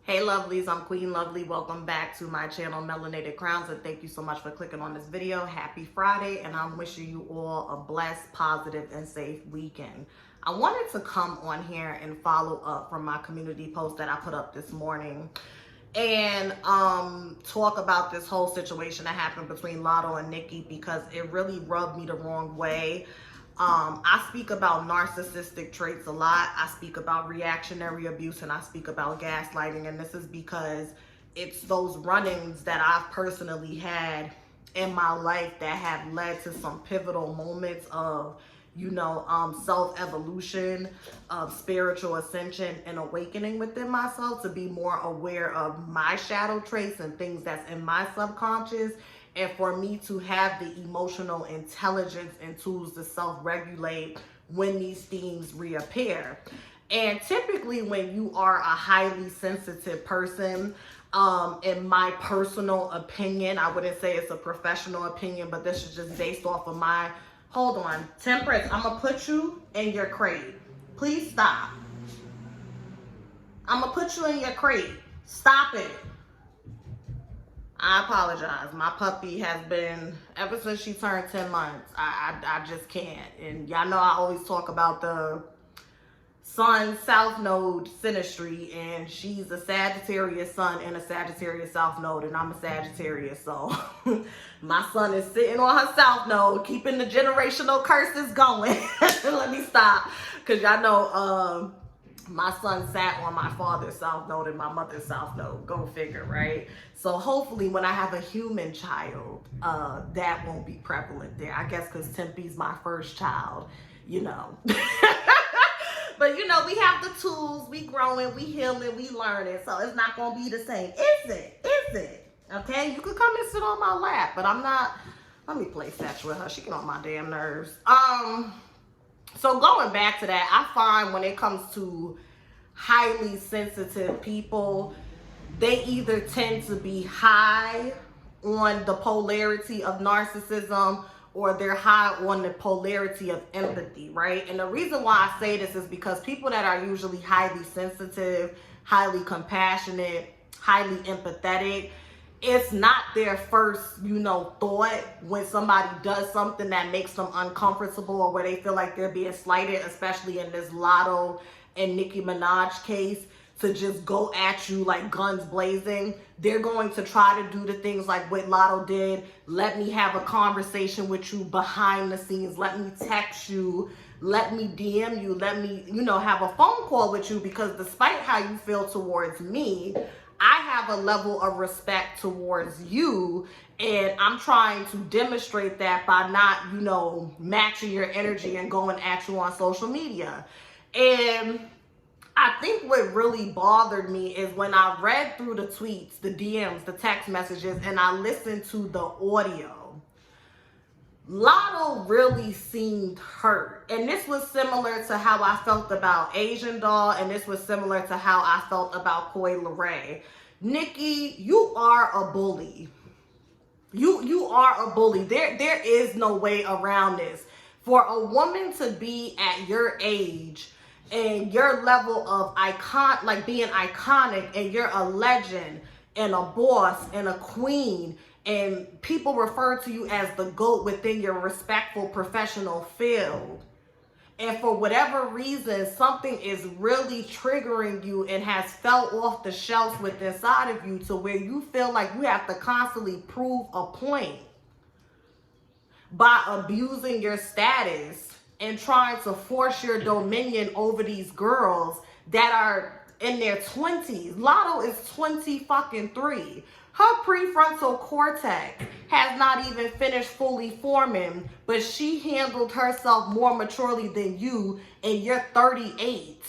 Hey lovelies, I'm Queen Lovely. Welcome back to my channel, Melanated Crowns, and thank you so much for clicking on this video. Happy Friday, and I'm wishing you all a blessed, positive, and safe weekend. I wanted to come on here and follow up from my community post that I put up this morning and talk about this whole situation that happened between Latto and Nicki, because it really rubbed me the wrong way. I speak about narcissistic traits a lot. I speak about reactionary abuse, and I speak about gaslighting. And this is because it's those run-ins that I've personally had in my life that have led to some pivotal moments of, self-evolution, of spiritual ascension and awakening within myself, to be more aware of my shadow traits and things that's in my subconscious, and for me to have the emotional intelligence and tools to self-regulate when these themes reappear. And typically when you are a highly sensitive person, in my personal opinion, I wouldn't say it's a professional opinion, but this is just based off of my, hold on, Temperance, I'm gonna put you in your crate. Please stop. I'm gonna put you in your crate. Stop it. I apologize. My puppy has been, ever since she turned 10 months, I just can't. And y'all know I always talk about the Sun South Node synastry, and she's a Sagittarius Sun and a Sagittarius South Node, and I'm a Sagittarius, so my Sun is sitting on her South Node, keeping the generational curses going. Let me stop, because y'all know my son sat on my father's South Node and my mother's South Node. Go figure, right? So hopefully when I have a human child, that won't be prevalent there. I guess because Tempe's my first child, But we have the tools, we growing, we healing, we learning. So it's not going to be the same. Is it? Is it? Okay? You could come and sit on my lap, but I'm not. Let me play fetch with her. She get on my damn nerves. So going back to that, I find when it comes to highly sensitive people, they either tend to be high on the polarity of narcissism, or they're high on the polarity of empathy, right? And the reason why I say this is because people that are usually highly sensitive, highly compassionate, highly empathetic, it's not their first, thought when somebody does something that makes them uncomfortable, or where they feel like they're being slighted, especially in this Latto and Nicki Minaj case, to just go at you like guns blazing. They're going to try to do the things like what Latto did. Let me have a conversation with you behind the scenes. Let me text you. Let me DM you. Let me, have a phone call with you, because despite how you feel towards me, I have a level of respect towards you, and I'm trying to demonstrate that by not, matching your energy and going at you on social media. And I think what really bothered me is when I read through the tweets, the DMs, the text messages, and I listened to the audio. Latto really seemed hurt. And this was similar to how I felt about Asian Doll, and this was similar to how I felt about Coi Leray. Nicki, you are a bully. You are a bully. There is no way around this. For a woman to be at your age and your level of being iconic, and you're a legend and a boss and a queen, and people refer to you as the GOAT within your respectful professional field, and for whatever reason something is really triggering you and has fell off the shelves within inside of you, to where you feel like you have to constantly prove a point by abusing your status and trying to force your dominion over these girls that are in their 20s. Latto is 23. Her prefrontal cortex has not even finished fully forming, but she handled herself more maturely than you, and you're 38.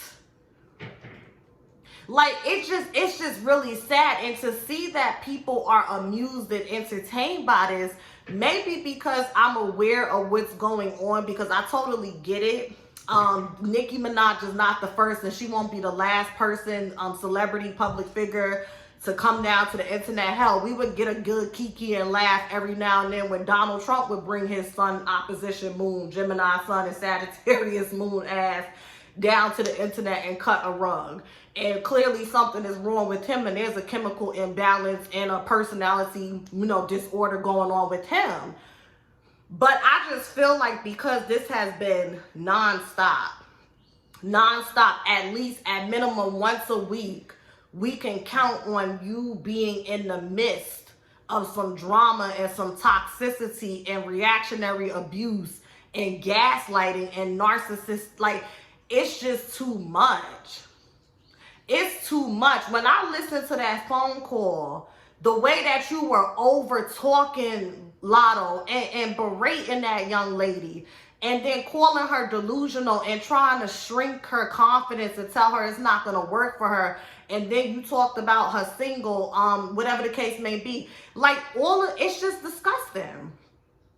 Like, it's just really sad. And to see that people are amused and entertained by this, maybe because I'm aware of what's going on, because I totally get it. Nicki Minaj is not the first, and she won't be the last person, celebrity, public figure, to come down to the internet. Hell, we would get a good kiki and laugh every now and then when Donald Trump would bring his sun opposition moon, Gemini sun and Sagittarius moon ass down to the internet and cut a rug. And clearly something is wrong with him, and there's a chemical imbalance and a personality, disorder going on with him. But I just feel like because this has been nonstop, at least at minimum once a week, we can count on you being in the midst of some drama and some toxicity and reactionary abuse and gaslighting and narcissist. Like, it's just too much. It's too much. When I listened to that phone call, the way that you were over talking Latto and berating that young lady, and then calling her delusional and trying to shrink her confidence and tell her it's not going to work for her. And then you talked about her single, whatever the case may be. Like, it's just disgusting.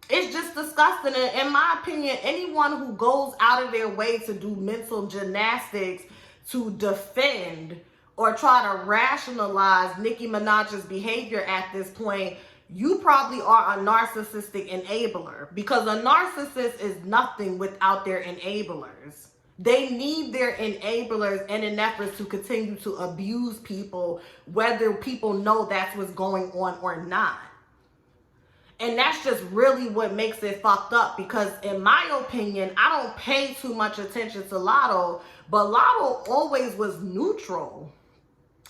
It's just disgusting. And in my opinion, anyone who goes out of their way to do mental gymnastics to defend or try to rationalize Nicki Minaj's behavior at this point, you probably are a narcissistic enabler, because a narcissist is nothing without their enablers. They need their enablers in an effort to continue to abuse people, whether people know that's what's going on or not. And that's just really what makes it fucked up, because in my opinion, I don't pay too much attention to Latto, but Latto always was neutral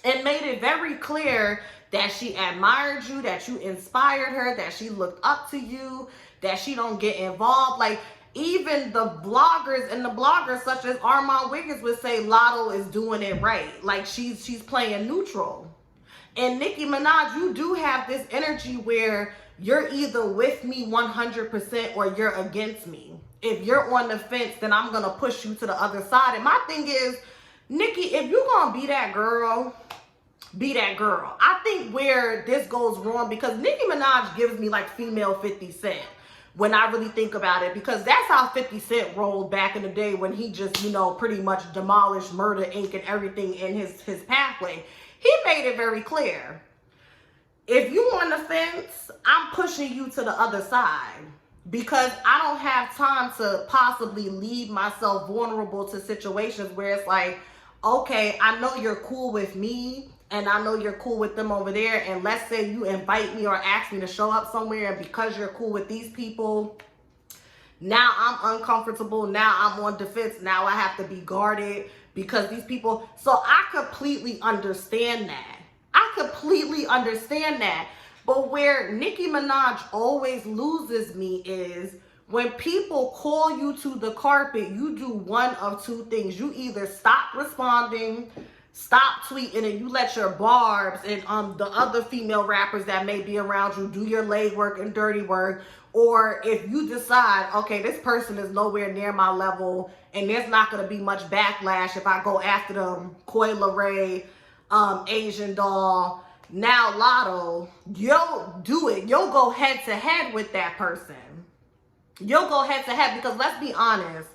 and made it very clear that she admired you, that you inspired her, that she looked up to you, that she don't get involved. Like, even the bloggers such as Armand Wiggins would say Latto is doing it right. Like, she's playing neutral. And Nicki Minaj, you do have this energy where you're either with me 100% or you're against me. If you're on the fence, then I'm going to push you to the other side. And my thing is, Nicki, if you're going to be that girl, be that girl. I think where this goes wrong, because Nicki Minaj gives me like female 50 Cent when I really think about it, because that's how 50 Cent rolled back in the day when he just, pretty much demolished Murder Inc. and everything in his pathway. He made it very clear. If you on the fence, I'm pushing you to the other side, because I don't have time to possibly leave myself vulnerable to situations where it's like, okay, I know you're cool with me, and I know you're cool with them over there, and let's say you invite me or ask me to show up somewhere, and because you're cool with these people, now I'm uncomfortable, now I'm on defense, now I have to be guarded because these people. So I completely understand that. But where Nicki Minaj always loses me is when people call you to the carpet, you do one of two things. You either stop responding, stop tweeting, and you let your Barbs and the other female rappers that may be around you do your leg work and dirty work. Or if you decide, okay, this person is nowhere near my level and there's not going to be much backlash if I go after them, Coi Leray, Asian Doll, now Latto, you'll do it. You'll go head to head with that person. You'll go head to head, because let's be honest,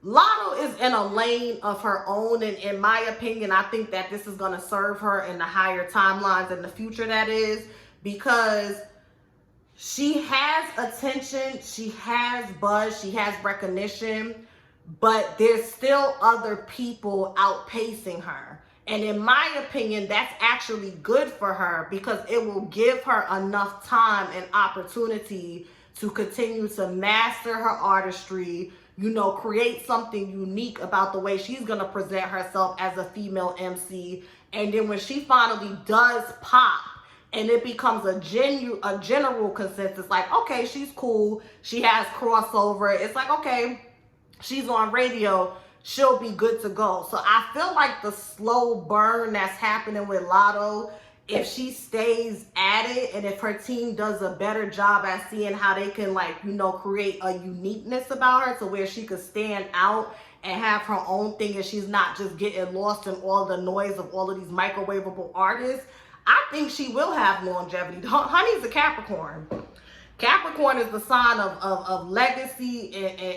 Latto is in a lane of her own, and in my opinion, I think that this is going to serve her in the higher timelines in the future, that is, because she has attention, she has buzz, she has recognition, but there's still other people outpacing her. And in my opinion, that's actually good for her, because it will give her enough time and opportunity to continue to master her artistry, create something unique about the way she's going to present herself as a female MC. And then when she finally does pop and it becomes a general consensus, like, okay, she's cool, she has crossover, it's like, okay, she's on radio, she'll be good to go. So I feel like the slow burn that's happening with Latto, if she stays at it and if her team does a better job at seeing how they can, create a uniqueness about her to where she could stand out and have her own thing, and she's not just getting lost in all the noise of all of these microwavable artists, I think she will have longevity. Honey's a Capricorn. Capricorn is the sign of legacy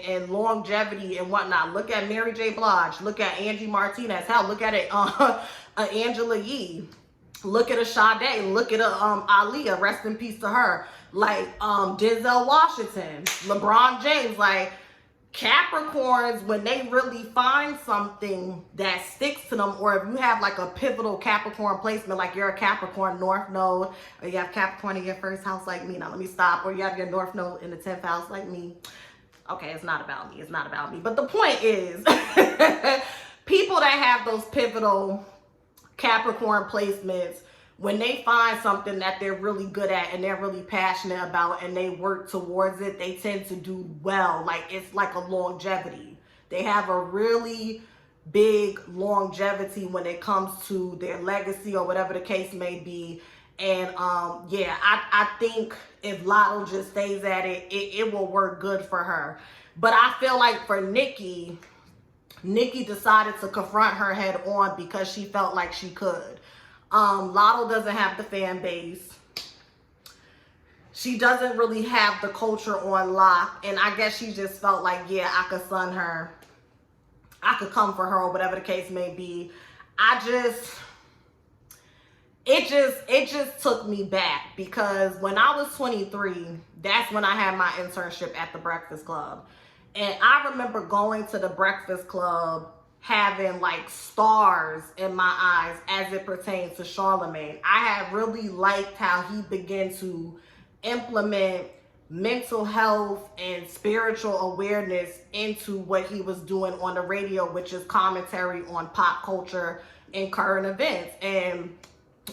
and longevity and whatnot. Look at Mary J. Blige. Look at Angie Martinez. Hell, look at it, Angela Yee. Look at a Sade. Look at a Aaliyah. Rest in peace to her. Like Denzel Washington, LeBron James. Like, Capricorns, when they really find something that sticks to them, or if you have like a pivotal Capricorn placement, like you're a Capricorn North Node, or you have Capricorn in your first house like me, now let me stop, or you have your North Node in the 10th house like me. Okay, it's not about me, it's not about me. But the point is, people that have those pivotal Capricorn placements, when they find something that they're really good at and they're really passionate about and they work towards it, they tend to do well. Like, it's like a longevity. They have a really big longevity when it comes to their legacy or whatever the case may be. And yeah, I think if Latto just stays at it, it will work good for her. But I feel like for Nicki decided to confront her head on because she felt like she could. Latto doesn't have the fan base. She doesn't really have the culture on lock. And I guess she just felt like, yeah, I could sun her. I could come for her, or whatever the case may be. It just took me back, because when I was 23, that's when I had my internship at the Breakfast Club. And I remember going to the Breakfast Club having like stars in my eyes as it pertains to Charlamagne. I had really liked how he began to implement mental health and spiritual awareness into what he was doing on the radio, which is commentary on pop culture and current events. And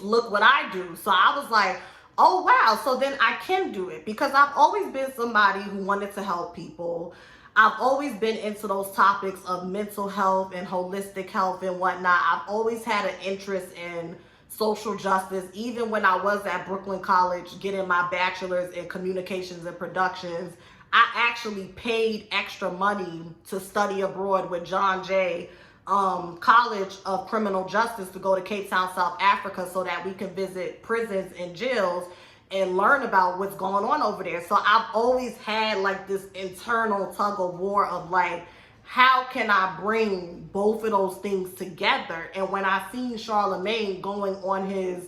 look what I do. So I was like, oh wow, so then I can do it, because I've always been somebody who wanted to help people. I've always been into those topics of mental health and holistic health and whatnot. I've always had an interest in social justice, even when I was at Brooklyn College getting my bachelor's in communications and productions. I actually paid extra money to study abroad with John Jay, College of Criminal Justice, to go to Cape Town, South Africa, so that we can visit prisons and jails and learn about what's going on over there. So I've always had like this internal tug of war of like, how can I bring both of those things together? And when I seen Charlamagne going on his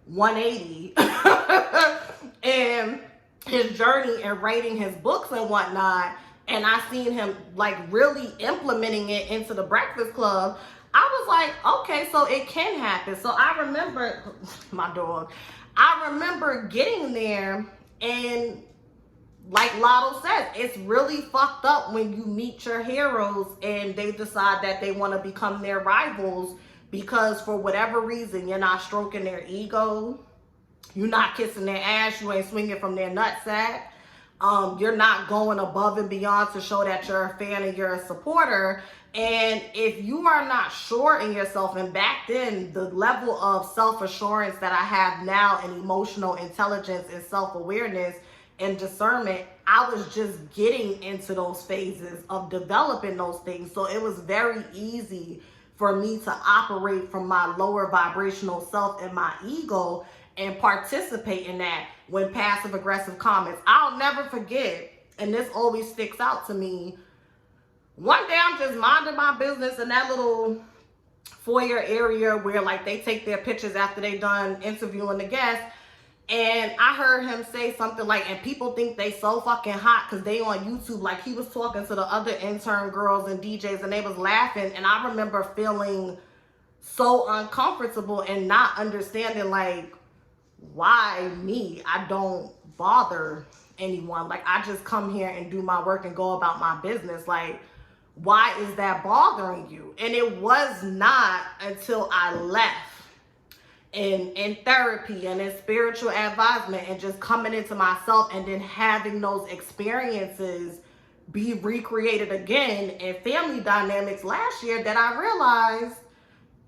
180 and his journey and writing his books and whatnot, and I seen him like really implementing it into the Breakfast Club, I was like, okay, so it can happen. So I remember, my dog, I remember getting there, and like Latto says, it's really fucked up when you meet your heroes and they decide that they want to become their rivals because for whatever reason, you're not stroking their ego, you're not kissing their ass, you ain't swinging from their nutsack, you're not going above and beyond to show that you're a fan and you're a supporter. And if you are not sure in yourself, and back then, the level of self-assurance that I have now, and emotional intelligence and self-awareness and discernment, I was just getting into those phases of developing those things. So it was very easy for me to operate from my lower vibrational self and my ego and participate in that when passive aggressive comments. I'll never forget, and this always sticks out to me. One day I'm just minding my business in that little foyer area where like they take their pictures after they done interviewing the guests. And I heard him say something like, and people think they so fucking hot because they on YouTube. Like he was talking to the other intern girls and DJs and they was laughing. And I remember feeling so uncomfortable and not understanding like, why me? I don't bother anyone. Like I just come here and do my work and go about my business. Like, why is that bothering you? And it was not until I left in therapy and in spiritual advisement and just coming into myself and then having those experiences be recreated again in family dynamics last year that I realized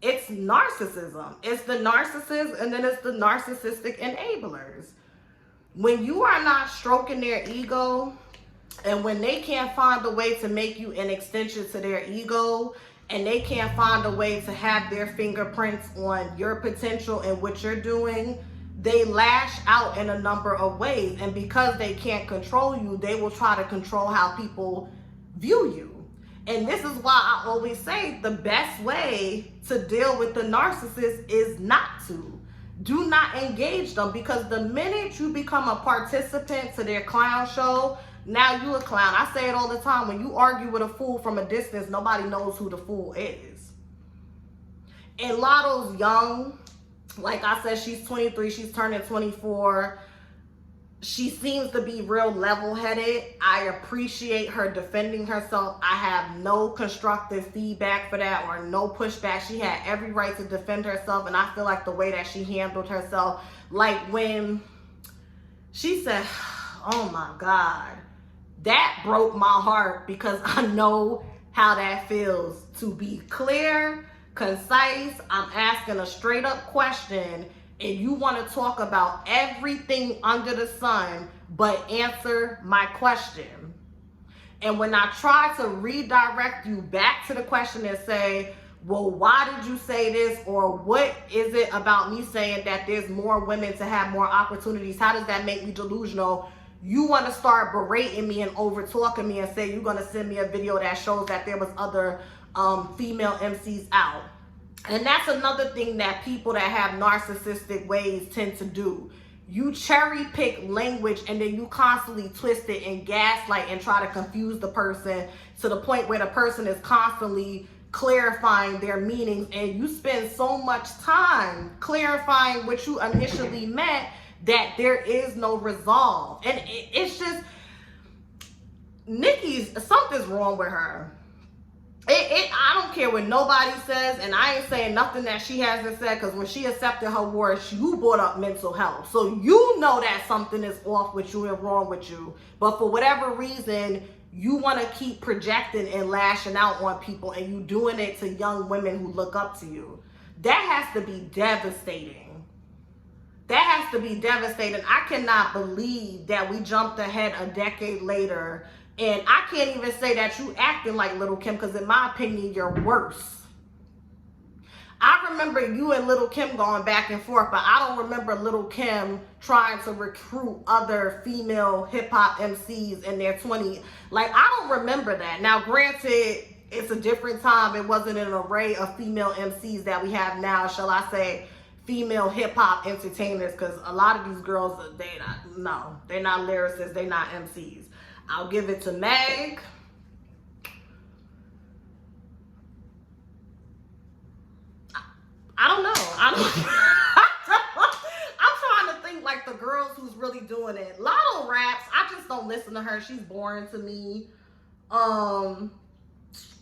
it's narcissism. It's the narcissist, and then it's the narcissistic enablers. When you are not stroking their ego, and when they can't find a way to make you an extension to their ego, and they can't find a way to have their fingerprints on your potential and what you're doing, they lash out in a number of ways. And because they can't control you, they will try to control how people view you. And this is why I always say the best way to deal with the narcissist is not to. Do not engage them, because the minute you become a participant to their clown show, Now you a clown. I say it all the time. When you argue with a fool from a distance, nobody knows who the fool is. And Latto's young. Like I said, she's 23. She's turning 24. She seems to be real level-headed. I appreciate her defending herself. I have no constructive feedback for that or no pushback. She had every right to defend herself, and I feel like the way that she handled herself, like when she said, oh my God, that broke my heart, because I know how that feels to be clear, concise. I'm asking a straight up question, and you want to talk about everything under the sun but answer my question. And when I try to redirect you back to the question and say, well, why did you say this? Or what is it about me saying that there's more women to have more opportunities? How does that make me delusional? You want to start berating me and over talking me and say you're going to send me a video that shows that there was other female MCs out. And that's another thing that people that have narcissistic ways tend to do. You cherry pick language and then you constantly twist it and gaslight and try to confuse the person to the point where the person is constantly clarifying their meanings, and you spend so much time clarifying what you initially meant that there is no resolve. And it's just, something's wrong with her. I don't care what nobody says, and I ain't saying nothing that she hasn't said, because when she accepted her words, you brought up mental health. So you know that something is off with you and wrong with you. But for whatever reason, you want to keep projecting and lashing out on people, and you doing it to young women who look up to you. That has to be devastating. That has to be devastating. I cannot believe that we jumped ahead a decade later. And I can't even say that you acting like Little Kim, because in my opinion, you're worse. I remember you and Little Kim going back and forth, but I don't remember Little Kim trying to recruit other female hip-hop MCs in their 20s. Like, I don't remember that. Now, granted, it's a different time. It wasn't an array of female MCs that we have now, shall I say, female hip-hop entertainers, because a lot of these girls, they're not lyricists, they're not MCs. I'll give it to Meg. I don't know. I'm trying to think like the girls who's really doing it. Latto raps. I just don't listen to her. She's boring to me.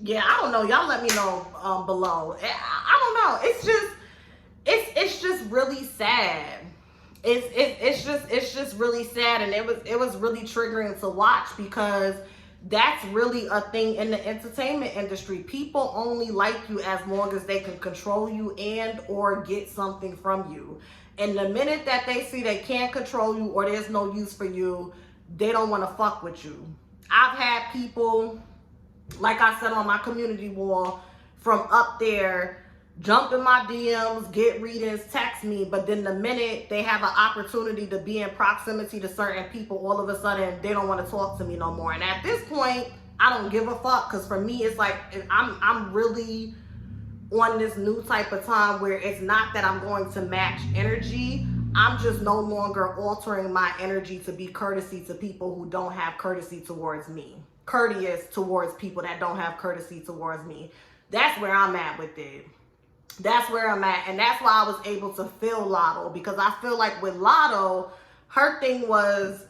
Yeah, I don't know. Y'all let me know below. I don't know. It's just really sad. It's just really sad, and it was really triggering to watch, because that's really a thing in the entertainment industry. People only like you as long as they can control you and or get something from you. And the minute that they see they can't control you or there's no use for you, they don't want to fuck with you. I've had people, like I said on my community wall, from up there jump in my DMs, get readings, text me, but then the minute they have an opportunity to be in proximity to certain people, all of a sudden they don't want to talk to me no more. And at this point, I don't give a fuck, because for me, it's like I'm really on this new type of time where it's not that I'm going to match energy. I'm just no longer altering my energy to be courtesy to people who don't have courtesy towards me. Courteous towards people that don't have courtesy towards me. That's where I'm at with it. That's where I'm at. And that's why I was able to feel Latto, because I feel like with Latto, her thing was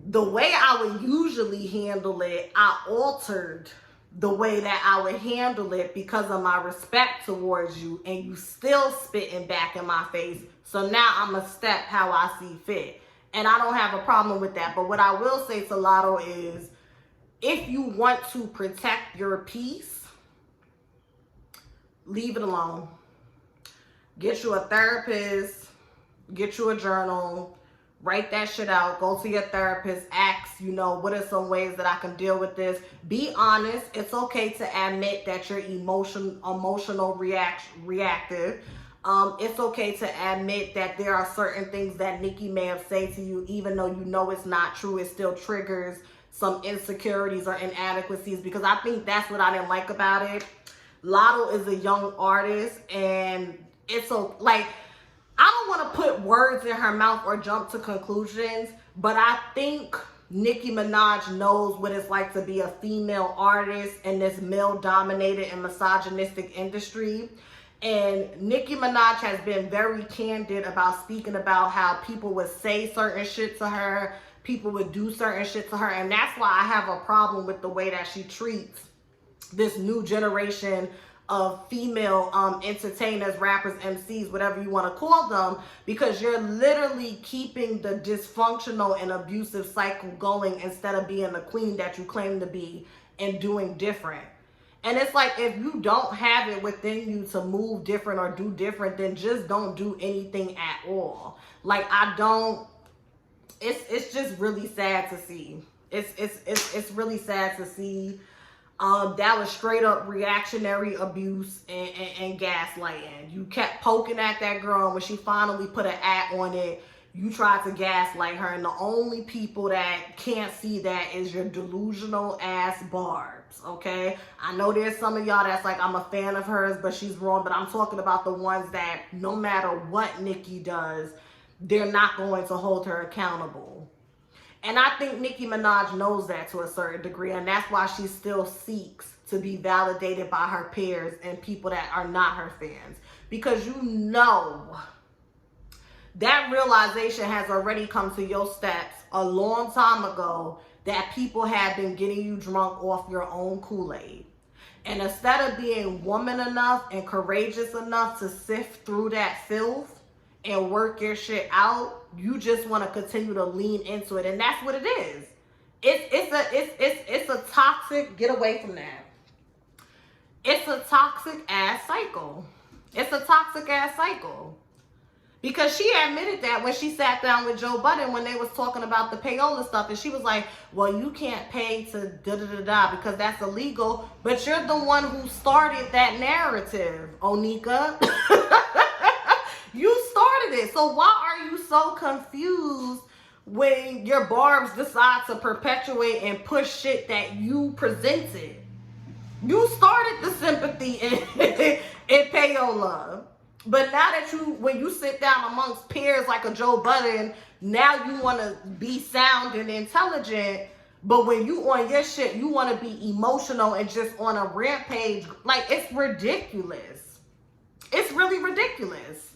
the way I would usually handle it, I altered the way that I would handle it because of my respect towards you, and you still spitting back in my face. So now I'm a step how I see fit. And I don't have a problem with that. But what I will say to Latto is, if you want to protect your peace, leave it alone. Get you a therapist, get you a journal, write that shit out, go to your therapist, ask, what are some ways that I can deal with this? Be honest. It's okay to admit that you're emotional reactive. It's okay to admit that there are certain things that Nicki may have said to you, even though you know it's not true, it still triggers some insecurities or inadequacies, because I think that's what I didn't like about it. Latto is a young artist, and it's so, like, I don't want to put words in her mouth or jump to conclusions, but I think Nicki Minaj knows what it's like to be a female artist in this male-dominated and misogynistic industry. And Nicki Minaj has been very candid about speaking about how people would say certain shit to her, people would do certain shit to her, and that's why I have a problem with the way that she treats this new generation of female entertainers, rappers, MCs, whatever you want to call them, because you're literally keeping the dysfunctional and abusive cycle going instead of being the queen that you claim to be and doing different. And it's like, if you don't have it within you to move different or do different, then just don't do anything at all. Like, it's just really sad to see. It's really sad to see. That was straight up reactionary abuse and gaslighting. You kept poking at that girl, and when she finally put an at on it, you tried to gaslight her. And the only people that can't see that is your delusional ass Barbs, okay? I know there's some of y'all that's like, I'm a fan of hers, but she's wrong. But I'm talking about the ones that no matter what Nicki does, they're not going to hold her accountable. And I think Nicki Minaj knows that to a certain degree, and that's why she still seeks to be validated by her peers and people that are not her fans. Because you know that realization has already come to your steps a long time ago, that people have been getting you drunk off your own Kool-Aid. And instead of being woman enough and courageous enough to sift through that filth and work your shit out, you just want to continue to lean into it. And that's what it is. It's a toxic, get away from that. It's a toxic ass cycle. It's a toxic ass cycle. Because she admitted that when she sat down with Joe Budden when they was talking about the payola stuff, and she was like, well, you can't pay to da-da-da-da because that's illegal. But you're the one who started that narrative, Onika. You started it. So why are you so confused when your Barbs decide to perpetuate and push shit that you presented? You started the sympathy in payola. But now that when you sit down amongst peers like a Joe Budden, now you want to be sound and intelligent. But when you on your shit, you want to be emotional and just on a rampage. Like, it's ridiculous. It's really ridiculous.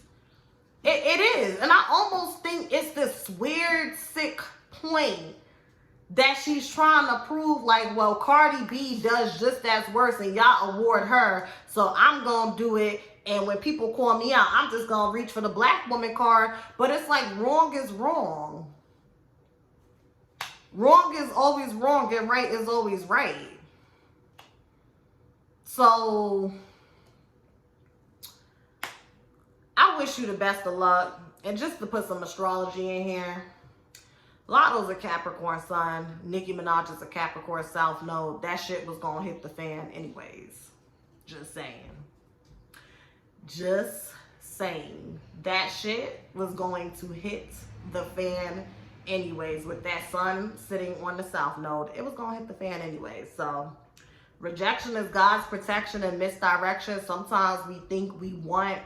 It is. And I almost think it's this weird, sick point that she's trying to prove, like, well, Cardi B does just as worse and y'all award her, so I'm going to do it. And when people call me out, I'm just going to reach for the black woman card. But it's like, wrong is wrong. Wrong is always wrong and right is always right. So I wish you the best of luck. And just to put some astrology in here, Latto's a Capricorn sun. Nicki Minaj is a Capricorn South Node. That shit was going to hit the fan anyways. Just saying. Just saying. That shit was going to hit the fan anyways. With that sun sitting on the South Node, it was going to hit the fan anyways. So rejection is God's protection and misdirection. Sometimes we think we want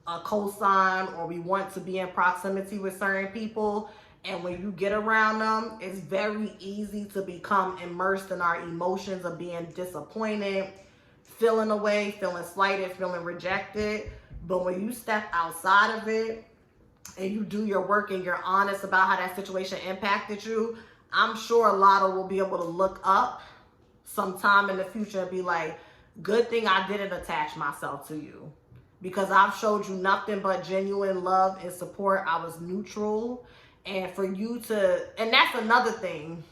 a cosign or we want to be in proximity with certain people, and when you get around them, it's very easy to become immersed in our emotions of being disappointed, feeling away, feeling slighted, feeling rejected. But when you step outside of it and you do your work and you're honest about how that situation impacted you, I'm sure Latto will be able to look up sometime in the future and be like, good thing I didn't attach myself to you. Because I've showed you nothing but genuine love and support. I was neutral. And for you to, and that's another thing.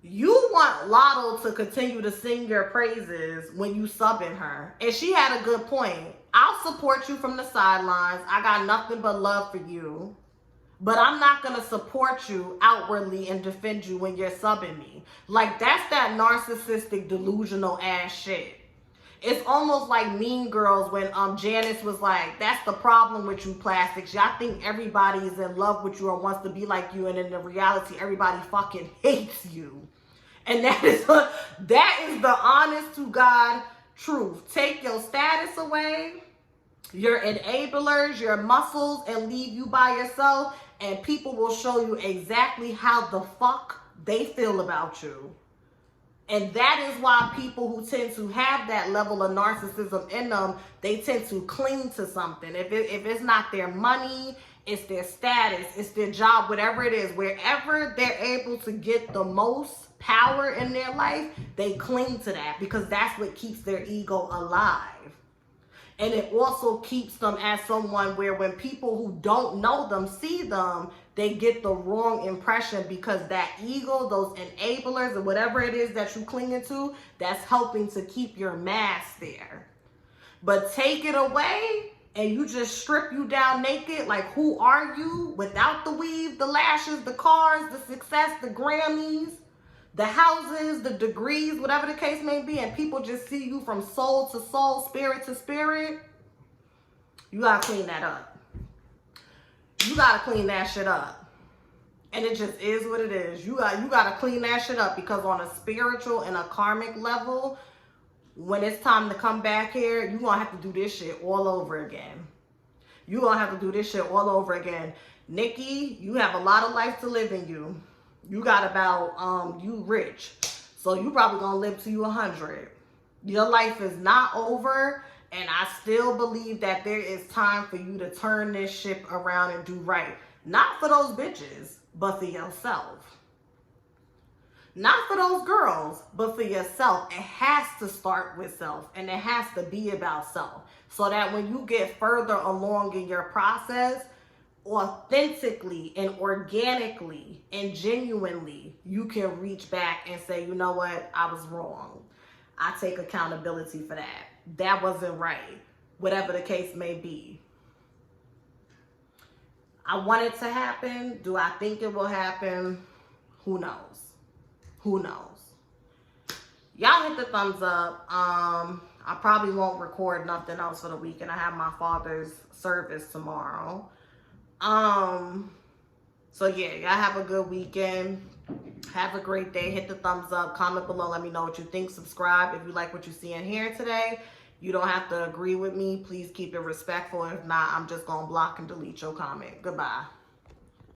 You want Latto to continue to sing your praises when you subbing her. And she had a good point. I'll support you from the sidelines. I got nothing but love for you. But I'm not going to support you outwardly and defend you when you're subbing me. Like, that's that narcissistic, delusional ass shit. It's almost like Mean Girls when Janice was like, that's the problem with you plastics. Y'all think everybody is in love with you or wants to be like you, and in the reality, everybody fucking hates you. And that is the honest to God truth. Take your status away, your enablers, your muscles, and leave you by yourself, and people will show you exactly how the fuck they feel about you. And that is why people who tend to have that level of narcissism in them, they tend to cling to something. If it's not their money, it's their status, it's their job, whatever it is, wherever they're able to get the most power in their life, they cling to that because that's what keeps their ego alive. And it also keeps them as someone where when people who don't know them see them, they get the wrong impression because that ego, those enablers or whatever it is that you clinging to, that's helping to keep your mask there. But take it away and you just strip you down naked, like who are you without the weave, the lashes, the cars, the success, the Grammys, the houses, the degrees, whatever the case may be, and people just see you from soul to soul, spirit to spirit, you gotta clean that up. You gotta clean that shit up. And it just is what it is. You gotta clean that shit up because on a spiritual and a karmic level, when it's time to come back here, you're gonna have to do this shit all over again. You're gonna have to do this shit all over again. Nikki, you have a lot of life to live in you. You got about, you rich. So you probably gonna live to you 100. Your life is not over. And I still believe that there is time for you to turn this ship around and do right. Not for those bitches, but for yourself. Not for those girls, but for yourself. It has to start with self. And it has to be about self. So that when you get further along in your process, authentically and organically and genuinely, you can reach back and say, you know what, I was wrong. I take accountability for that. That wasn't right. Whatever the case may be. I want it to happen. Do I think it will happen? Who knows? Who knows? Y'all hit the thumbs up. I probably won't record nothing else for the weekend. I have my father's service tomorrow. So yeah, y'all have a good weekend. Have a great day. Hit the thumbs up. Comment below. Let me know what you think. Subscribe if you like what you see and hear today. You don't have to agree with me. Please keep it respectful. If not, I'm just going to block and delete your comment. Goodbye.